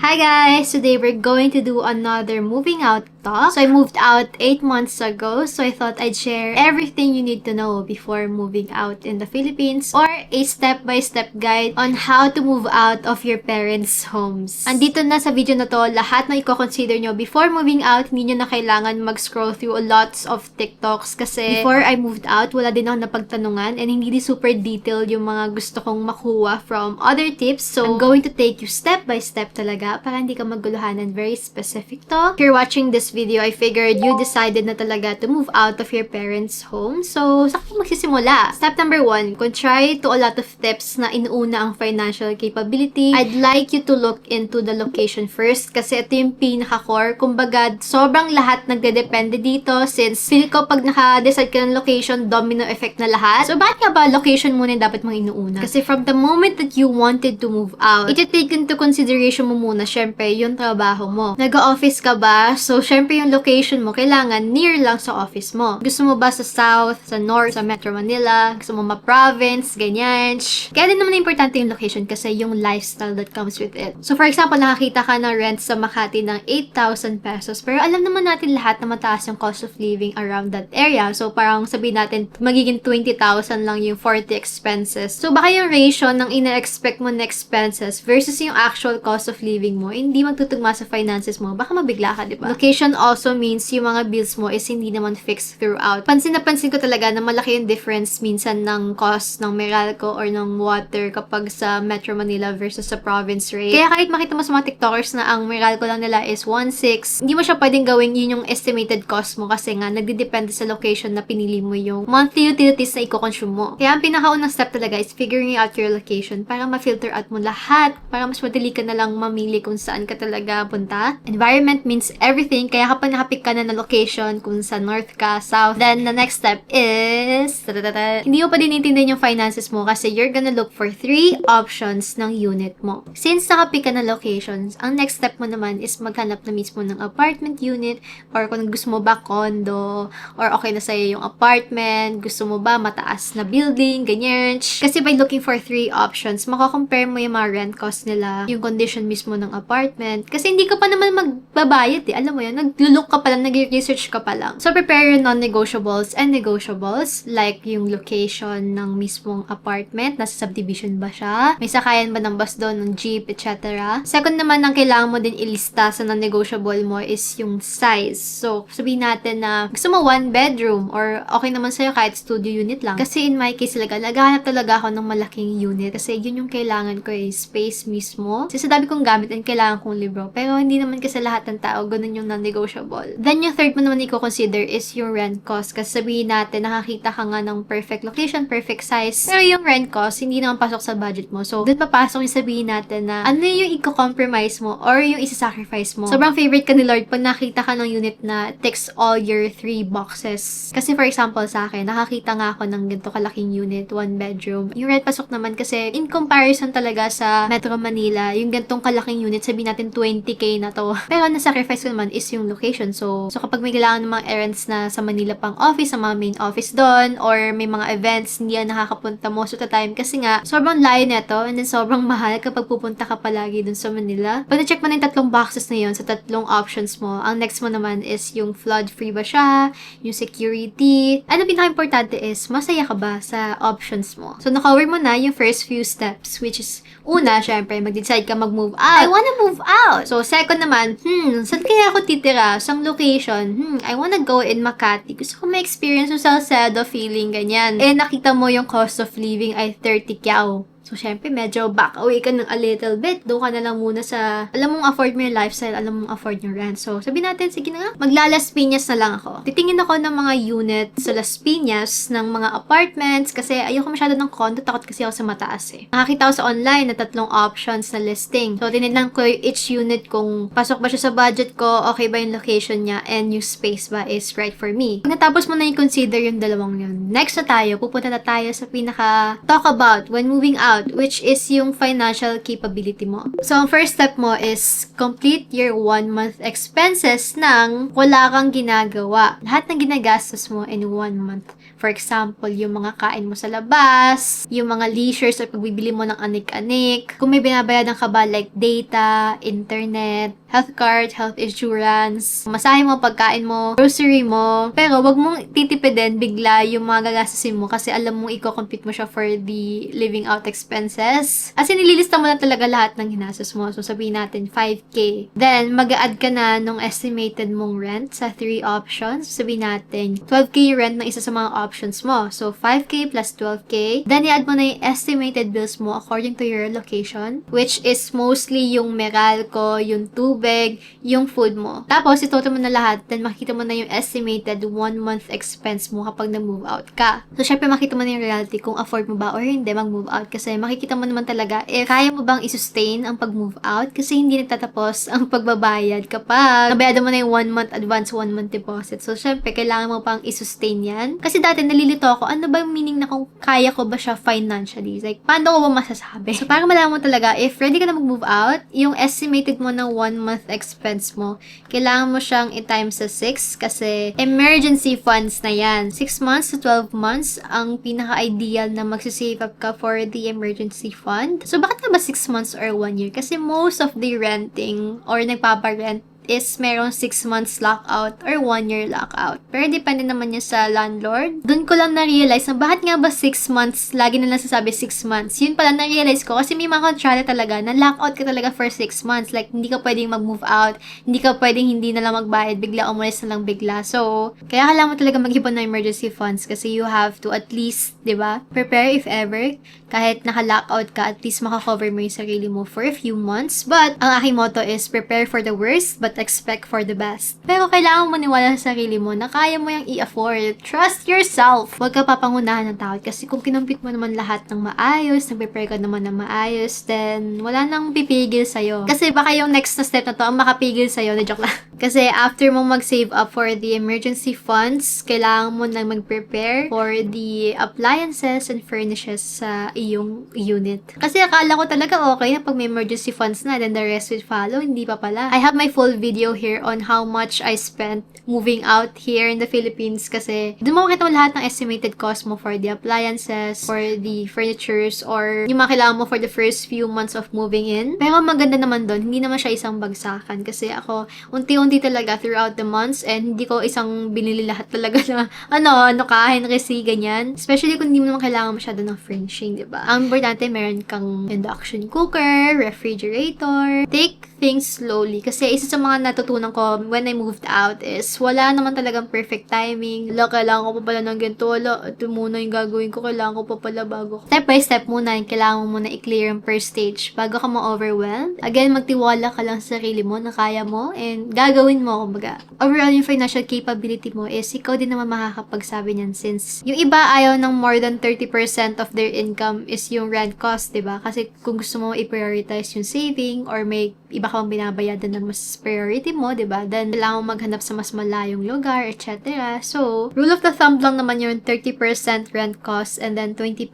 Hi guys! Today we're going to do another moving out talk. So I moved out 8 months ago, so I thought I'd share everything you need to know before moving out in the Philippines or a step-by-step guide on how to move out of your parents' homes. Andito na sa video na to lahat na i-consider nyo before moving out. Hindi nyo na kailangan mag-scroll through lots of TikToks kasi before I moved out, wala din ako napagtanungan and hindi di super detailed yung mga gusto kong makuha from other tips. So I'm going to take you step by step talaga para hindi ka maguluhan and very specific to. If you're watching this video, I figured you decided na talaga to move out of your parents' home. So, saan ka magsisimula? Step number 1, contrary to a lot of tips na inuuna ang financial capability, I'd like you to look into the location first kasi ito yung pinaka-core. Kumbaga, sobrang lahat nagdedepende dito since feel ko pag naka-decide ka ng location, domino effect na lahat. So, bakit nga ba location muna yung dapat mong inuuna? Kasi from the moment that you wanted to move out, iti-take into consideration mo muna, syempre, yung trabaho mo. Nag-office ka ba? So, syempre, yung location mo, kailangan near lang sa office mo. Gusto mo ba sa south, sa north, sa Metro Manila? Gusto mo ma-province, ganyan. Kaya din naman importante yung location kasi yung lifestyle that comes with it. So, for example, nakakita ka ng rent sa Makati ng 8,000 pesos. Pero alam naman natin lahat na mataas yung cost of living around that area. So, parang sabihin natin, magiging 20,000 lang yung 40 expenses. So, baka yung ratio ng ina-expect mo na expenses versus yung actual cost of living mo, hindi magtutugma sa finances mo. Baka mabigla ka, di ba? Location also means yung mga bills mo is hindi naman fixed throughout. Pansin na pansin ko talaga na malaki yung difference minsan ng cost ng Meralco or ng water kapag sa Metro Manila versus sa province rate. Kaya kahit makita mo sa mga TikTokers na ang Meralco lang nila is 1.6, hindi mo siya pwedeng gawin yun yung estimated cost mo kasi nga nagdidepende sa location na pinili mo yung monthly utilities na i-consume mo. Kaya ang pinakaunang step talaga is figuring out your location para ma-filter out mo lahat, para mas madali ka na lang mamili kung saan ka talaga punta. Environment means everything, kaya kapag nakapik ka na na location kung sa north ka, south, then the next step is hindi mo pa din intindihan yung finances mo kasi you're gonna look for 3 options ng unit mo. Since nakapik ka na locations, ang next step mo naman is maghanap na mismo ng apartment unit or kung gusto mo ba condo or okay na sa'yo yung apartment, gusto mo ba mataas na building, ganyan. Kasi by looking for 3 options, makakompare mo yung mga rent cost nila, yung condition mismo ng apartment. Kasi hindi ka pa naman magbabayad eh. Alam mo yun, nag-look ka pa lang, nag-research ka pa lang. So, prepare your non-negotiables and negotiables like yung location ng mismong apartment. Nasa subdivision ba siya? May sakayan ba ng bus doon, ng jeep, etc. Second naman, ang kailangan mo din ilista sa non-negotiable mo is yung size. So, sabihin natin na gusto mo 1 bedroom or okay naman sa'yo kahit studio unit lang. Kasi in my case talaga, naghahanap talaga ako ng malaking unit kasi yun yung kailangan ko eh, space mismo. Kasi sa dami kong gamit and kailangan kong libro. Pero hindi naman kasi lahat ng tao ganun yung non-negotiable. Then yung third mo naman i-consider is yung rent cost. Kasi sabihin natin, nakakita ka nga ng perfect location, perfect size. Pero yung rent cost, hindi naman pasok sa budget mo. So, doon papasok yung sabihin natin na ano yung i-compromise mo or yung isa-sacrifice mo. Sobrang favorite ka ni Lord pag nakita ka ng unit na ticks all your 3 boxes. Kasi for example sa akin, nakakita nga ako ng ganito kalaking unit, 1 bedroom. Yung rent pasok naman kasi in comparison talaga sa Metro Manila, yung gantong kalaking unit, sabihin natin 20k na to. Pero na-sacrifice ko naman is yung location. So kapag may kailangan ng mga errands na sa Manila pang office, sa mga main office doon, or may mga events, hindi yan nakakapunta most of the time kasi nga, sobrang layo neto and then sobrang mahal kapag pupunta ka palagi dun sa Manila. Pag na-check mo na yung 3 boxes na yun sa 3 options mo, ang next mo naman is yung flood-free ba siya, yung security. Ano pinaka-importante is, masaya ka ba sa options mo? So, na-cover mo na yung first few steps, which is, una, syempre, mag-decide ka mag-move out. I wanna move out! So, second naman, saan kaya ako titira? Saan location? I wanna go in Makati. Gusto ko ma-experience yung Salcedo feeling, ganyan. Eh, nakita mo yung cost of living ay 30 kyaw. So, syempre, medyo back away ka ng a little bit. Doon ka na lang muna sa, alam mong afford mo yung lifestyle, alam mong afford yung rent. So, sabihin natin, sige na nga, magla-Las Piñas na lang ako. Titingin ako ng mga unit sa Las Piñas, ng mga apartments, kasi ayoko masyado ng condo, takot kasi ako sa mataas eh. Nakakita ako sa online na 3 options na listing. So, tinignan ko each unit kung pasok ba siya sa budget ko, okay ba yung location niya, and yung space ba is right for me. Pag natapos mo na yung consider yung dalawang yun, next na tayo, pupunta na tayo sa pinaka talk about when moving out. out, which is yung financial capability mo. So, ang first step mo is complete your 1 month expenses nang wala kang ginagawa. Lahat ng ginagastos mo in 1 month. For example, yung mga kain mo sa labas, yung mga leisures o pagbibili mo ng anik-anik, kung may binabayaran ka ba like data, internet, health card, health insurance, masahe mo, pagkain mo, grocery mo. Pero wag mong titipidin bigla yung mga gagastusin mo kasi alam mong i-compute mo siya for the living out expenses. As in, nililista mo na talaga lahat ng ginastos mo. So, sabihin natin 5K. Then, mag-a-add ka na nung estimated mong rent sa 3 options. Sabihin natin 12K rent ng isa sa mga options mo. So, 5K plus 12K. Then, i-add mo na yung estimated bills mo according to your location, which is mostly yung Meralco, yung tubig, yung food mo. Tapos, itotal mo na lahat. Then, makikita mo na yung estimated 1 month expense mo kapag nag-move out ka. So, syempre, makita mo na yung reality kung afford mo ba or hindi mag-move out. Kasi, makikita mo naman talaga if kaya mo bang i-sustain ang pag-move out kasi hindi nagtatapos ang pagbabayad kapag nabayadan mo na yung 1 month advance, 1 month deposit. So, syempre, kailangan mo pang i-sustain yan. Kasi dati, nalilito ako, ano ba yung meaning na kung kaya ko ba siya financially? Like, paano ko ba masasabi? So, para malaman mo talaga, if ready ka na mag-move out, yung estimated mo ng 1 month expense mo, kailangan mo siyang i-times sa 6 kasi emergency funds na yan. 6 months to 12 months, ang pinaka-ideal na magsisave up ka for the emergency fund. So, bakit nga ba 6 months or 1 year? Kasi most of the renting or nagpapa-rent is merong 6 months lockout or 1 year lockout. Pero depende naman yun sa landlord. Doon ko lang na-realize na bakit nga ba 6 months, lagi na nasasabi 6 months. Yun pala na-realize ko kasi may mga kontrata talaga na lockout ka talaga for 6 months. Like, hindi ka pwedeng mag-move out, hindi ka pwedeng hindi na lang magbayad, bigla umalis na lang bigla. So, kaya kailangan mo talaga mag-ipon ng emergency funds kasi you have to at least, di ba, prepare if ever. Kahit naka-lockout ka, at least makakover mo yung sarili mo for a few months. But, ang aking motto is prepare for the worst, but expect for the best. Pero kailangan mo maniwala sa sarili mo na kaya mo yung i-afford. Trust yourself. Huwag ka papangunahan ng tao kasi kung kinumpit mo naman lahat ng maayos, nag-prepare ka naman ng maayos, then wala nang pipigil sa'yo. Kasi baka yung next na step na to ang makapigil sa'yo. Na joke lang. Kasi after mo mag-save up for the emergency funds, kailangan mo na mag-prepare for the appliances and furnishes sa iyong unit. Kasi akala ko talaga okay na pag may emergency funds na, then the rest will follow. Hindi pa pala. I have my full video here on how much I spent moving out here in the Philippines kasi doon mo makita mo lahat ng estimated cost mo for the appliances, for the furnitures, or yung mga kailangan mo for the first few months of moving in. Pero maganda naman doon, hindi naman siya isang bagsakan kasi ako, unti-unti talaga throughout the months and hindi ko isang binili lahat talaga na ano ka, Henry, ganyan. Especially kung hindi mo naman kailangan masyado ng furnishing, diba? Ang importante, meron kang induction cooker, refrigerator. Take things slowly. Kasi isa sa mga natutunan ko when I moved out is wala naman talagang perfect timing. Kailangan ko pa pala ng ganito. Ito muna yung gagawin ko. Kailangan ko pa pala bago. Step by step muna, kailangan mo muna i-clear yung first stage bago ka ma-overwhelmed. Again, magtiwala ka lang sa sarili mo na kaya mo and gagawin mo, kumbaga. Overall, yung financial capability mo is ikaw din naman makakapagsabi niyan since yung iba ayaw ng more than 30% of their income is yung rent cost, diba? Kasi kung gusto mo i-prioritize yung saving or may iba kang binabayadan na mas priority mo, diba? Then, kailangan mo maghanap sa mas malayong lugar, etc. So, rule of the thumb lang naman yung 30% rent cost and then 20%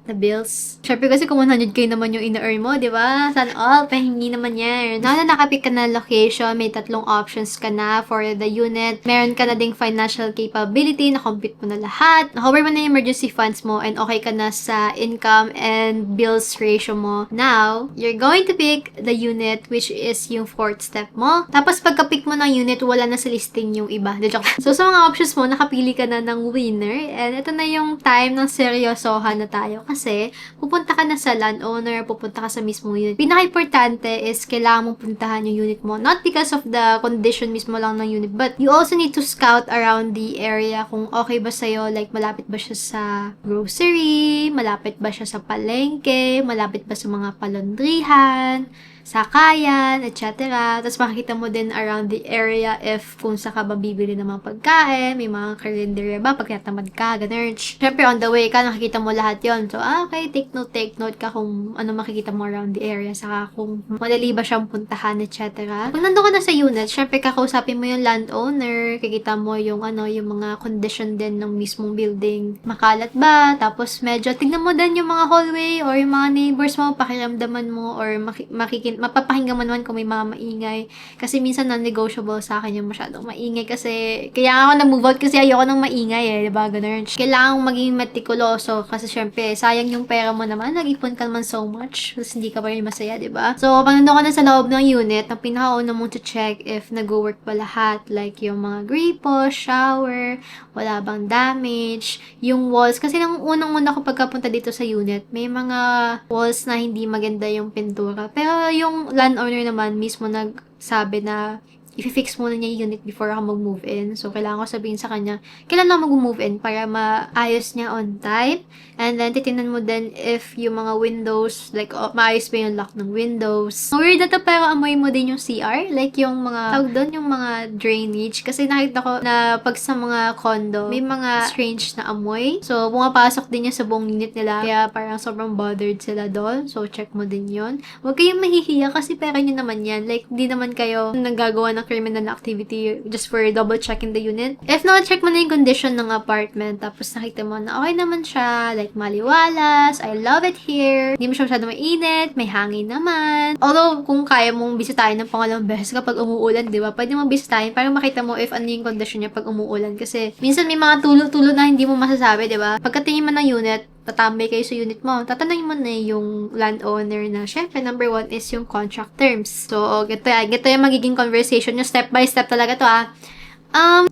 na bills. Syempre kasi kung 100k naman yung ina-earn mo, diba? Sana all, pahingi naman yan. Now na nakapick ka na location, may 3 options ka na for the unit. Meron ka na ding financial capability, na-compute mo na lahat. Na-cover mo na yung emergency funds mo and okay ka na sa income and bills ratio mo. Now, you're going to pick the unit which is yung 4th step mo. Tapos pagka-pick mo ng unit, wala na sa listing yung iba. So, sa mga options mo, nakapili ka na ng winner. And ito na yung time ng seryosohan na tayo. Kasi, pupunta ka na sa landowner, pupunta ka sa mismo unit. Pinaka-importante is kailangan mong puntahan yung unit mo. Not because of the condition mismo lang ng unit, but you also need to scout around the area kung okay ba sa'yo. Like, malapit ba siya sa grocery? Malapit ba siya sa palengke? Malapit ba sa mga palondrihan? sakayan, etc. Tapos makikita mo din around the area if kung sa ka ba bibili ng mga pagkain, may mga karinderya ba, pag natamad ka, ganun. Syempre, on the way ka, nakikita mo lahat yon. So, okay, take note ka kung ano makikita mo around the area, saka kung madali ba siyang puntahan, etc. Kung nandun ka na sa unit, syempre, kakausapin mo yung landowner, kikita mo yung yung mga condition din ng mismong building. Makalat ba? Tapos, medyo, tignan mo din yung mga hallway or yung mga neighbors mo, pakiramdaman mo, or mapapahinggan mo naman kung may mga maingay. Kasi minsan non-negotiable sa akin yung masyadong maingay kasi kaya ako na-move out kasi ayoko ng maingay diba? Ganun. Kailangan maging meticuloso kasi syempre, sayang yung pera mo naman, nag-ipon ka naman so much, tapos hindi ka pa rin masaya, diba? So, pag nandun ka na sa loob ng unit, ang pinakauna mong to check if nag-work pa lahat, like yung mga gripo, shower, wala bang damage, yung walls, kasi nang unang-una ko pagkapunta dito sa unit, may mga walls na hindi maganda yung pintura, pero yung landowner naman mismo nagsabi na i-fix muna niya yung unit before ako mag-move in. So, kailangan ko sabihin sa kanya, kailan ako mag-move in para maayos niya on time. And then, titingnan mo din if yung mga windows, like, maayos ba yung lock ng windows. Weird na to, pero amoy mo din yung CR. Like, yung mga, tawag doon, yung mga drainage. Kasi nakita ko na pag sa mga condo, may mga strange na amoy. So, pumapasok din niya sa buong unit nila. Kaya parang sobrang bothered sila doon. So, check mo din yun. Huwag kayong mahihiya kasi pera nyo naman yan. Like, di naman kayo naggagawa ng criminal activity just for double checking the unit. If not, check mo na yung condition ng apartment. Tapos nakita mo na okay naman siya. Like, maliwalas. I love it here. Hindi mo siya masyado mainit. May hangin naman. Although, kung kaya mong bisitahin ng pangalawang beses kapag umuulan, di ba? Pwede mong bisitahin para makita mo if ano yung condition niya pag umuulan. Kasi, minsan may mga tulo-tulo na hindi mo masasabi, di ba? Pagkatingin mo ng unit, tatambay kayo sa unit mo, tatanungin mo na yung landowner na, syempre, number 1 is yung contract terms. So, gito yung magiging conversation nyo, step by step talaga to,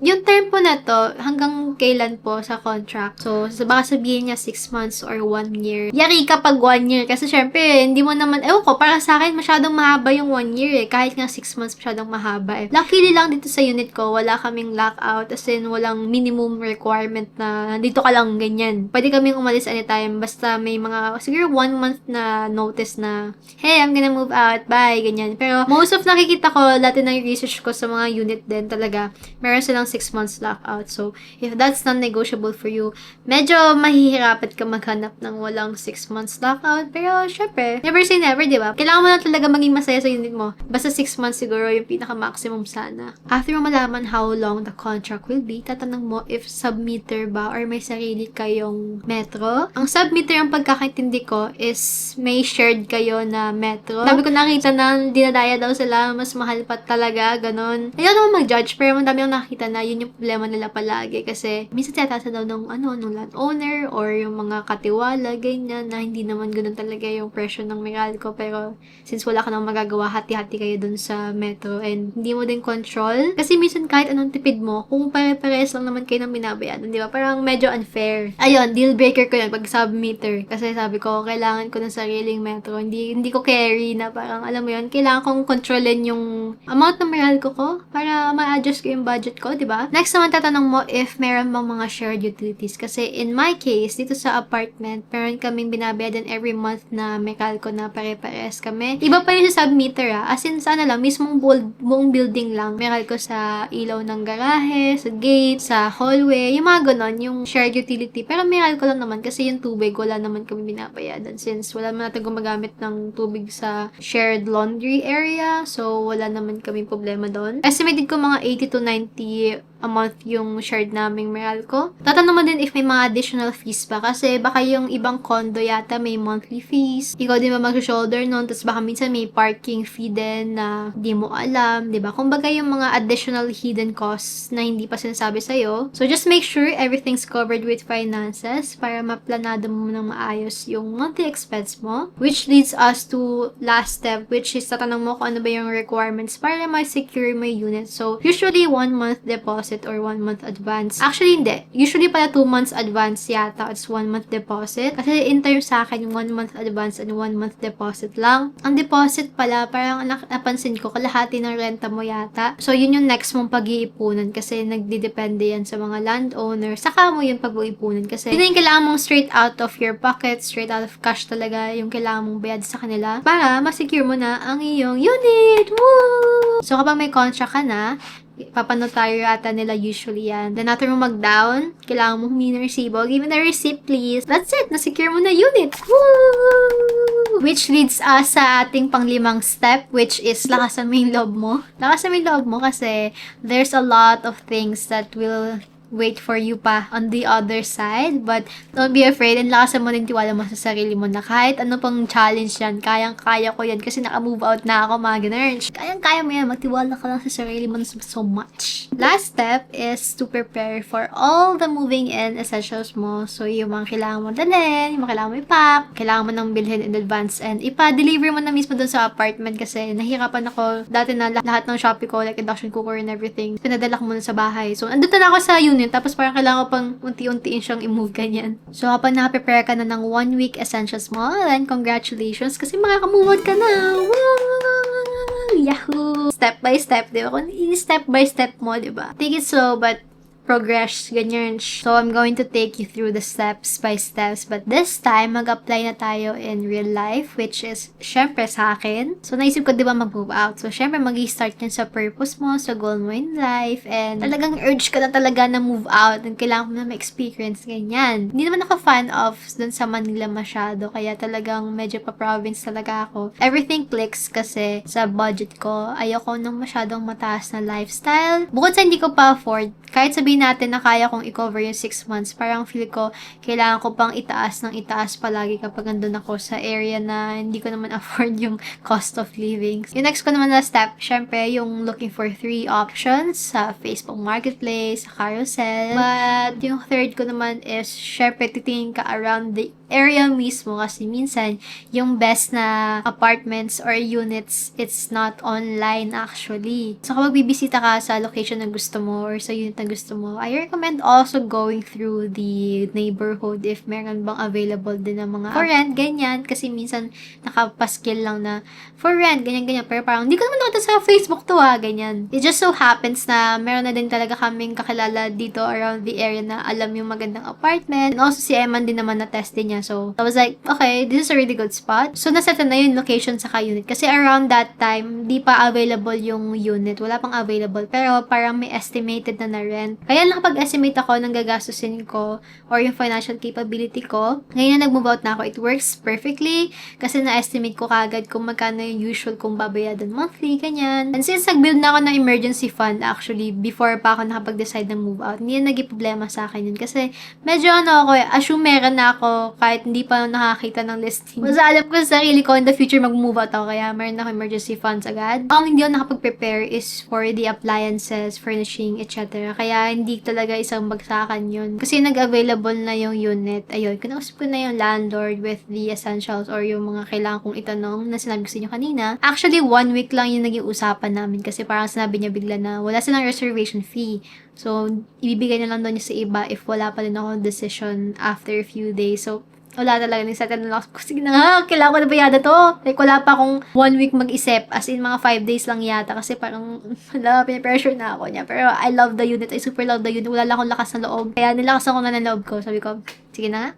yung term po na to, hanggang kailan po sa contract? So, baka sabihin niya 6 months or 1 year. Yari kapag 1 year. Kasi syempre, hindi mo naman, ko, para sa akin, masyadong mahaba yung 1 year Kahit nga 6 months, masyadong mahaba Luckily lang dito sa unit ko, wala kaming lockout. As in, walang minimum requirement na nandito ka lang ganyan. Pwede kaming umalis anytime. Basta may mga, siguro 1 month na notice na, hey, I'm gonna move out. Bye, ganyan. Pero, most of nakikita ko, lahat ng research ko sa mga unit din talaga, meron silang 6 months lockout. So, if that's non-negotiable for you, medyo mahihirapan ka maghanap ng walang 6 months lockout. Pero, syempre, never say never, di ba? Kailangan mo na talaga maging masaya sa unit mo. Basta 6 months siguro yung pinaka-maximum sana. After mo malaman how long the contract will be, tatanong mo if sub-meter ba or may sarili kayong metro. Ang sub-meter, ang pagkakaintindi ko, is may shared kayo na metro. Sabi ko nakita na dinadaya daw sila, mas mahal pa talaga, ganon. Ayaw naman mag-judge, pero madami ang nakita na yun yung problema nila palagi kasi minsan tiyatasa daw ng ng landowner or yung mga katiwala, ganyan, na hindi naman ganun talaga yung presyo ng Meralco, pero since wala ka nang magagawa, hati-hati kayo dun sa metro and hindi mo din control kasi minsan kahit anong tipid mo, kung pare-pares lang naman kayo ng binabayaran, di ba? Parang medyo unfair. Ayun, deal breaker ko yun pag sub-meter kasi sabi ko, kailangan ko ng sariling metro, hindi ko carry na parang, alam mo yun, kailangan kong kontrolin yung amount ng Meralco ko para ma-adjust ko yung budget ko, di ba? Next naman, tatanong mo if meron bang mga shared utilities. Kasi in my case, dito sa apartment, meron kaming binabayadan every month na Meralco na pare-pares kami. Iba pa yun sa sub-meter As in, sana lang, mismong buong building lang. Meralco sa ilaw ng garahe, sa gate, sa hallway, yung mga ganon, yung shared utility. Pero Meralco lang naman kasi yung tubig, wala naman kami binabayadan since wala naman natin gumagamit ng tubig sa shared laundry area. So, wala naman kami problema doon. Estimated ko mga 80 to 90 a month yung shared naming Meralco. Tatanong mo din if may mga additional fees ba kasi baka yung ibang condo yata may monthly fees. Ikaw din ba mag-shoulder nun? Tapos baka minsan may parking fee din na di mo alam, di ba? Kumbaga yung mga additional hidden costs na hindi pa sinasabi sa'yo. So just make sure everything's covered with finances para maplanado mo ng maayos yung monthly expense mo. Which leads us to last step, which is tatanong mo kung ano ba yung requirements para ma-secure mo yung unit. So usually 1 month deposit deposit or 1 month advance. Actually, hindi. Usually pala 2 months advance yata. It's 1 month deposit. Kasi in terms sa akin, yung 1 month advance and 1 month deposit lang. Ang deposit pala, parang napansin ko, kalahati ng renta mo yata. So, yun yung next mong pag-iipunan kasi nagdidepende yan sa mga landowner. Saka mo yung pag-iipunan kasi yun yung kailangan mong straight out of your pocket, straight out of cash talaga yung kailangan mong bayad sa kanila para masecure mo na ang iyong unit. Woo! So, kapag may contract ka na, papanotaryo ata nila usually yan. Then, after mo mag-down, kailangan mo humingi ng resibo. Give me the receipt, please. That's it. Na-secure mo na unit. Woo! Which leads us sa ating panglimang step, which is lakasan mo yung loob mo. Lakasan mo yung loob mo kasi there's a lot of things that will wait for you pa on the other side. But don't be afraid and lakasan mo din tiwala mo sa sarili mo na kahit ano pang challenge yan, kayang-kaya ko yan kasi naka-move out na ako, mga ganun. Kayang-kaya mo yan, magtiwala ka lang sa sarili mo so much. Last step is to prepare for all the moving in essentials mo. So, yung mga kailangan mo dalhin, yung mga kailangan mo i-pack, kailangan mo nang bilhin in advance and ipa-deliver mo na mismo dun sa apartment kasi nahihirapan ako dati na lahat ng Shopee ko, like induction cooker and everything, pinadala ko muna sa bahay. So, andun na ako sa unit, tapos parang kailangan ko pang unti-untiin siyang i-move ganyan. So, kapag nakaprepare ka na ng 1 week essentials mo, then congratulations kasi makaka-move out ka na. Woo! Yahoo! Step by step, di ba? Kung step by step mo, di ba? Take it slow, but progress, ganyan. So, I'm going to take you through the steps by steps. But this time, mag-apply na tayo in real life, which is, syempre, sa akin. So, naisip ko, di ba, mag-move out. So, syempre, mag-i-start yun sa purpose mo, sa goal mo in life, and talagang urge ka na talaga na move out, and kailangan mo na ma-experience, ganyan. Hindi naman ako fan of dun sa Manila masyado, kaya talagang medyo pa-province talaga ako. Everything clicks kasi sa budget ko. Ayoko nang masyadong mataas na lifestyle. Bukod sa hindi ko pa afford, kahit sabihin natin na kaya kong i-cover yung 6 months, parang feel ko, kailangan ko pang itaas ng itaas palagi kapag nandun ako sa area na hindi ko naman afford yung cost of living. Yung next ko naman na step, syempre, yung looking for 3 options sa Facebook Marketplace, sa Carousel. But yung third ko naman is, syempre, titingin ka around the area mismo kasi minsan yung best na apartments or units, it's not online actually. So kapag bibisita ka sa location na gusto mo or sa unit na gusto mo, I recommend also going through the neighborhood if meron bang available din ng mga for rent, ganyan. Kasi minsan nakapaskil lang na for rent, ganyan-ganyan. Pero parang, hindi ko naman nakita sa Facebook to ganyan. It just so happens na meron na din talaga kaming kakilala dito around the area na alam yung magandang apartment. And also si Eman din naman na-test din niya. So, I was like, okay, this is a really good spot. So, naset na yung location sa unit. Kasi around that time, di pa available yung unit. Wala pang available. Pero parang may estimated na rent. Kaya lang kapag estimate ako ng gagastusin ko or yung financial capability ko, ngayon na nag-move out na ako, it works perfectly. Kasi na-estimate ko kagad kung magkano yung usual kong babayadan monthly, ganyan. And since nag-build na ako ng emergency fund actually, before pa ako nakapag-decide ng move out, hindi na naging problema sa akin yun. Kasi medyo assume meron na ako kahit hindi pa nakakita ng listing. Mas alam ko sa sarili ko in the future mag-move out ako kaya meron ako emergency funds agad. Ang hindi ako nakapag-prepare is for the appliances, furnishing, etc. Kaya hindi talaga isang bagsakan yun. Kasi nag-available na yung unit. Ayun, kinausap ko na yung landlord with the essentials or yung mga kailangan kong itanong na sinabi ko sa inyo kanina. Actually, 1 week lang yung naging usapan namin kasi parang sinabi niya bigla na wala silang reservation fee. So, ibibigay na lang doon niya sa iba if wala pa rin ako decision after a few days. So, wala talaga. Nagsettle na lang ako. Sige na nga, kailangan ko na bayada to. Like, wala pa akong 1 week mag-isip. As in, mga 5 days lang yata. Kasi parang, wala, pinapressure na ako niya. Pero, I love the unit. I super love the unit. Wala lang akong lakas na loob. Kaya, nilakasan ko na ng loob ko. Sabi ko, sige na nga.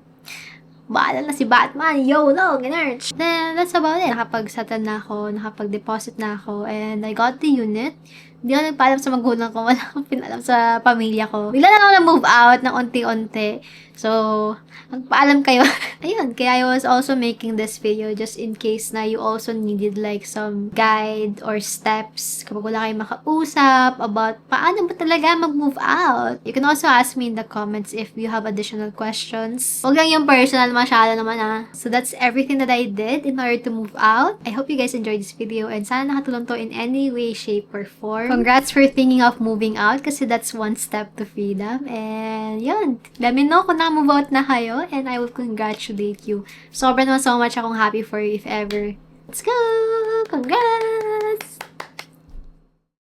Baala na si Batman. YOLO! Ganun. Then, that's about it. Nakapag-settle na ako. Nakapag-deposit na ako. And I got the unit. Hindi ako nagpaalam sa magulang ko. Wala akong pinalam sa pamilya ko. Bigla na ako na-move out ng unti-unti. So, magpaalam kayo. Ayun, kaya I was also making this video just in case na you also needed like some guide or steps kapag wala kayong makausap about paano ba talaga mag-move out. You can also ask me in the comments if you have additional questions. Huwag lang yung personal masyado naman So, that's everything that I did in order to move out. I hope you guys enjoyed this video and sana nakatulong to in any way, shape, or form. Congrats for thinking of moving out kasi that's one step to freedom. And yun, let me know kung na-move out na kayo and I will congratulate you. Sobrang naman so much akong happy for you if ever. Let's go! Congrats!